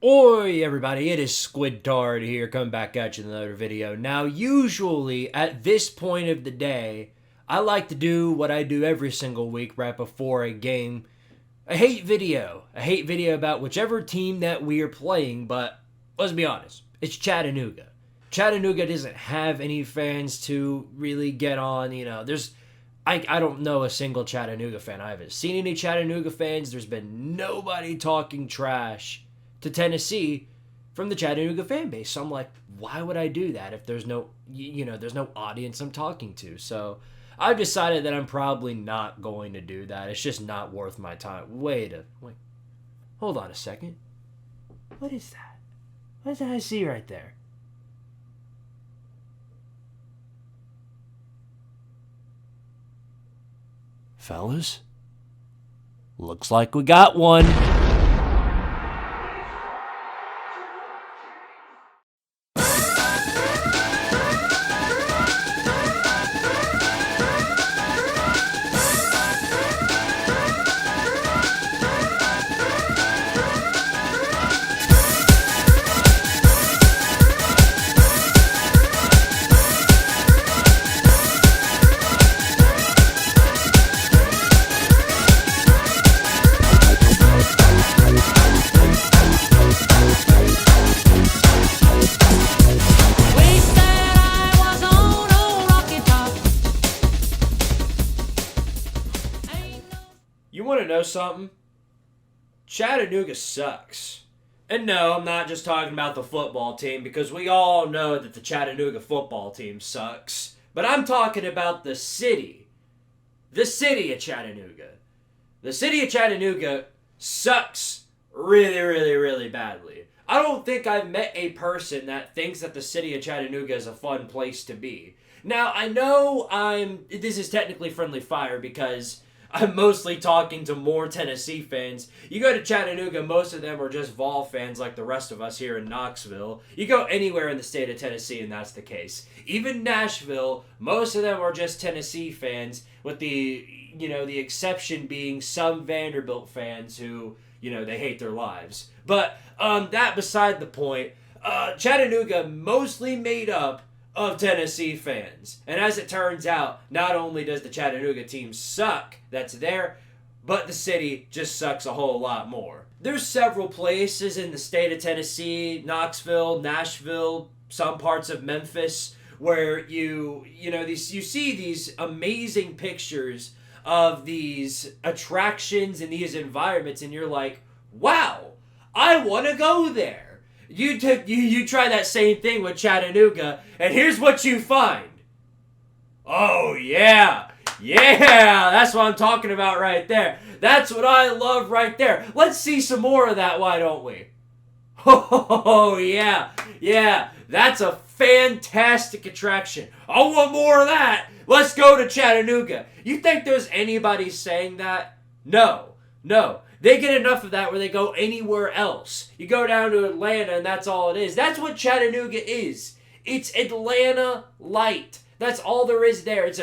Oi everybody, it is Squidtard here, coming back at you with another video. Now usually at this point of the day, I like to do what I do every single week right before a game. A hate video. A hate video about whichever team that we are playing, but let's be honest, it's Chattanooga. Chattanooga doesn't have any fans to really get on, I don't know a single Chattanooga fan. I haven't seen any Chattanooga fans. There's been nobody talking trash to Tennessee from the Chattanooga fan base. So I'm like, why would I do that if there's no, there's no audience I'm talking to? So I've decided that I'm probably not going to do that. It's just not worth my time. Wait, hold on a second. What is that? What did I see right there? Fellas, looks like we got one. You want to know something? Chattanooga sucks. And no, I'm not just talking about the football team, because we all know that the Chattanooga football team sucks. But I'm talking about the city. The city of Chattanooga. The city of Chattanooga sucks really, really, really badly. I don't think I've met a person that thinks that the city of Chattanooga is a fun place to be. Now, I know this is technically friendly fire because I'm mostly talking to more Tennessee fans. You go to Chattanooga, most of them are just Vol fans like the rest of us here in Knoxville. You go anywhere in the state of Tennessee and that's the case. Even Nashville, most of them are just Tennessee fans, with the exception being some Vanderbilt fans who, they hate their lives. But that beside the point, Chattanooga mostly made up of Tennessee fans. And as it turns out, not only does the Chattanooga team suck that's there, but the city just sucks a whole lot more. There's several places in the state of Tennessee, Knoxville, Nashville, some parts of Memphis, where you see these amazing pictures of these attractions and these environments, and you're like, wow, I want to go there. You try that same thing with Chattanooga, and here's what you find. Oh, yeah, that's what I'm talking about right there. That's what I love right there. Let's see some more of that, why don't we? Oh, yeah, that's a fantastic attraction. I want more of that. Let's go to Chattanooga. You think there's anybody saying that? No. They get enough of that where they go anywhere else. You go down to Atlanta and that's all it is. That's what Chattanooga is. It's Atlanta light. That's all there is there. It's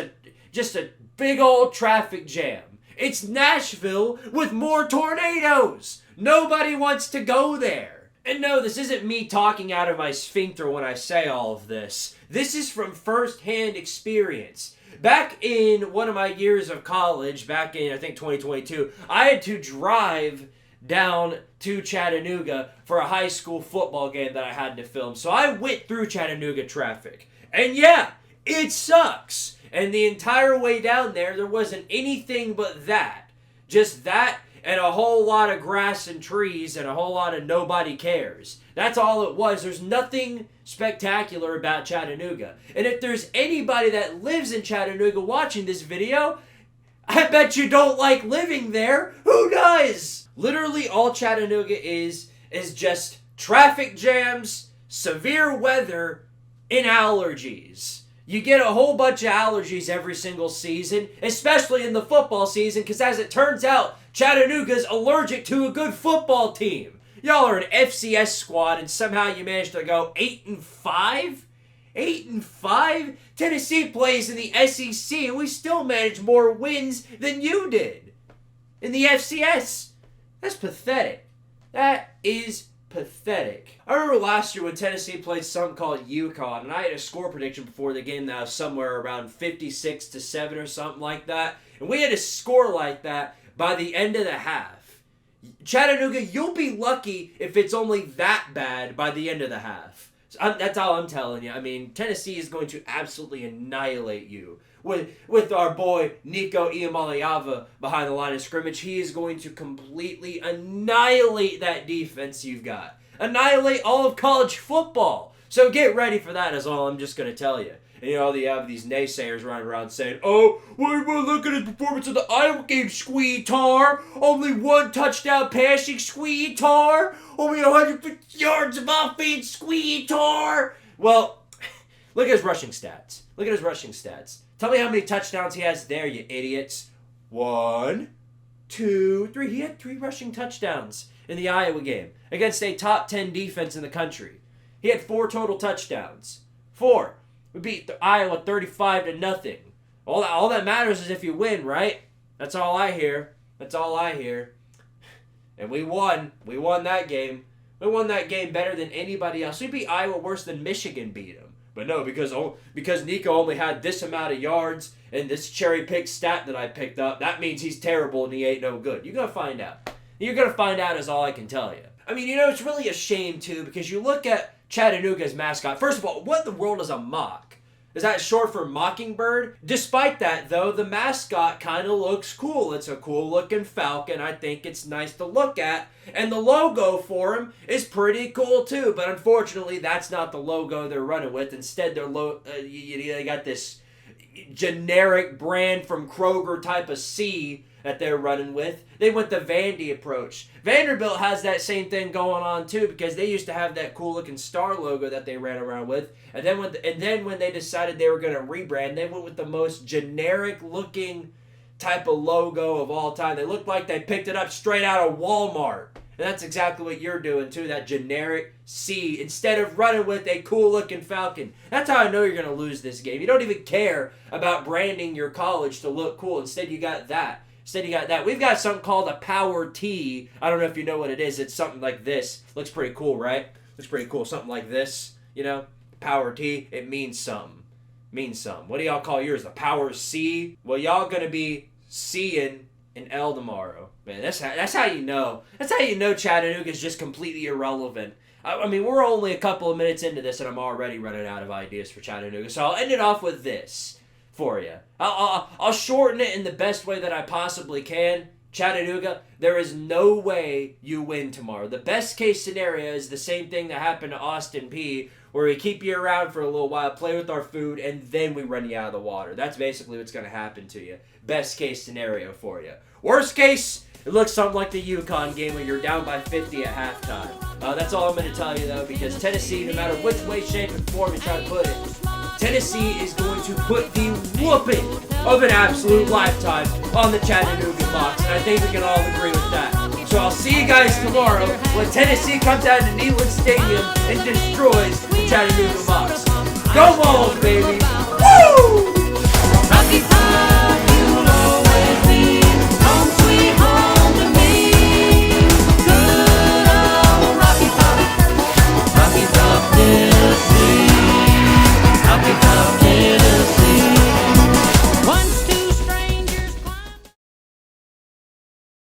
just a big old traffic jam. It's Nashville with more tornadoes. Nobody wants to go there. And no, this isn't me talking out of my sphincter when I say all of this. This is from first-hand experience. Back in one of my years of college, back in, I think, 2022, I had to drive down to Chattanooga for a high school football game that I had to film. So I went through Chattanooga traffic. And yeah, it sucks. And the entire way down there wasn't anything but that. Just that and a whole lot of grass and trees and a whole lot of nobody cares. That's all it was. There's nothing spectacular about Chattanooga. And if there's anybody that lives in Chattanooga watching this video, I bet you don't like living there. Who does? Literally all Chattanooga is just traffic jams, severe weather, and allergies. You get a whole bunch of allergies every single season, especially in the football season, because as it turns out, Chattanooga's allergic to a good football team. Y'all are an FCS squad, and somehow you managed to go 8-5? 8-5? Tennessee plays in the SEC, and we still managed more wins than you did in the FCS. That's pathetic. That is pathetic. I remember last year when Tennessee played something called UConn, and I had a score prediction before the game that was somewhere around 56-7 or something like that. And we had a score like that by the end of the half. Chattanooga, you'll be lucky if it's only that bad by the end of the half. That's all I'm telling you. I mean, Tennessee is going to absolutely annihilate you. With our boy Nico Iamaleava behind the line of scrimmage, he is going to completely annihilate that defense you've got. Annihilate all of college football. So get ready for that is all I'm just going to tell you. And you have these naysayers running around saying, oh, well, look at his performance in the Iowa game, Squidtard. Only 1 touchdown passing, Squidtard. Only 150 yards of offense, Squidtard. Well, look at his rushing stats. Tell me how many touchdowns he has there, you idiots. 1, 2, 3. He had 3 rushing touchdowns in the Iowa game against a top 10 defense in the country. He had 4 total touchdowns. 4. We beat Iowa 35-0. All that matters is if you win, right? That's all I hear. And we won. We won that game. We won that game better than anybody else. We beat Iowa worse than Michigan beat them. But no, because Nico only had this amount of yards and this cherry-picked stat that I picked up, that means he's terrible and he ain't no good. You're going to find out. You're going to find out is all I can tell you. I mean, it's really a shame, too, because you look at Chattanooga's mascot. First of all, what in the world is a mock? Is that short for mockingbird? Despite that, though, the mascot kind of looks cool. It's a cool-looking falcon. I think it's nice to look at. And the logo for him is pretty cool, too. But unfortunately, that's not the logo they're running with. Instead, they got this generic brand from Kroger type of C that they're running with. They went the Vandy approach. Vanderbilt has that same thing going on too because they used to have that cool looking star logo that they ran around with. And then when they decided they were going to rebrand, they went with the most generic looking type of logo of all time. They looked like they picked it up straight out of Walmart. And that's exactly what you're doing too, that generic C, instead of running with a cool-looking Falcon. That's how I know you're going to lose this game. You don't even care about branding your college to look cool. Instead, you got that. We've got something called a Power T. I don't know if you know what it is. It's something like this. Looks pretty cool, right? Something like this, Power T. It means something. What do y'all call yours? The Power C? Well, y'all going to be seeing an L tomorrow. Man, that's how you know. That's how you know Chattanooga's just completely irrelevant. I mean, we're only a couple of minutes into this, and I'm already running out of ideas for Chattanooga. So I'll end it off with this for you. I'll shorten it in the best way that I possibly can. Chattanooga, there is no way you win tomorrow. The best case scenario is the same thing that happened to Austin Peay, where we keep you around for a little while, play with our food, and then we run you out of the water. That's basically what's going to happen to you. Best case scenario for you. Worst case, it looks something like the UConn game where you're down by 50 at halftime. That's all I'm going to tell you, though, because Tennessee, no matter which way, shape, and form you try to put it, Tennessee is going to put the whooping of an absolute lifetime on the Chattanooga Mocs, and I think we can all agree with that. So I'll see you guys tomorrow when Tennessee comes out to Neyland Stadium and destroys the Chattanooga Mocs. Go Vols, baby! Woo!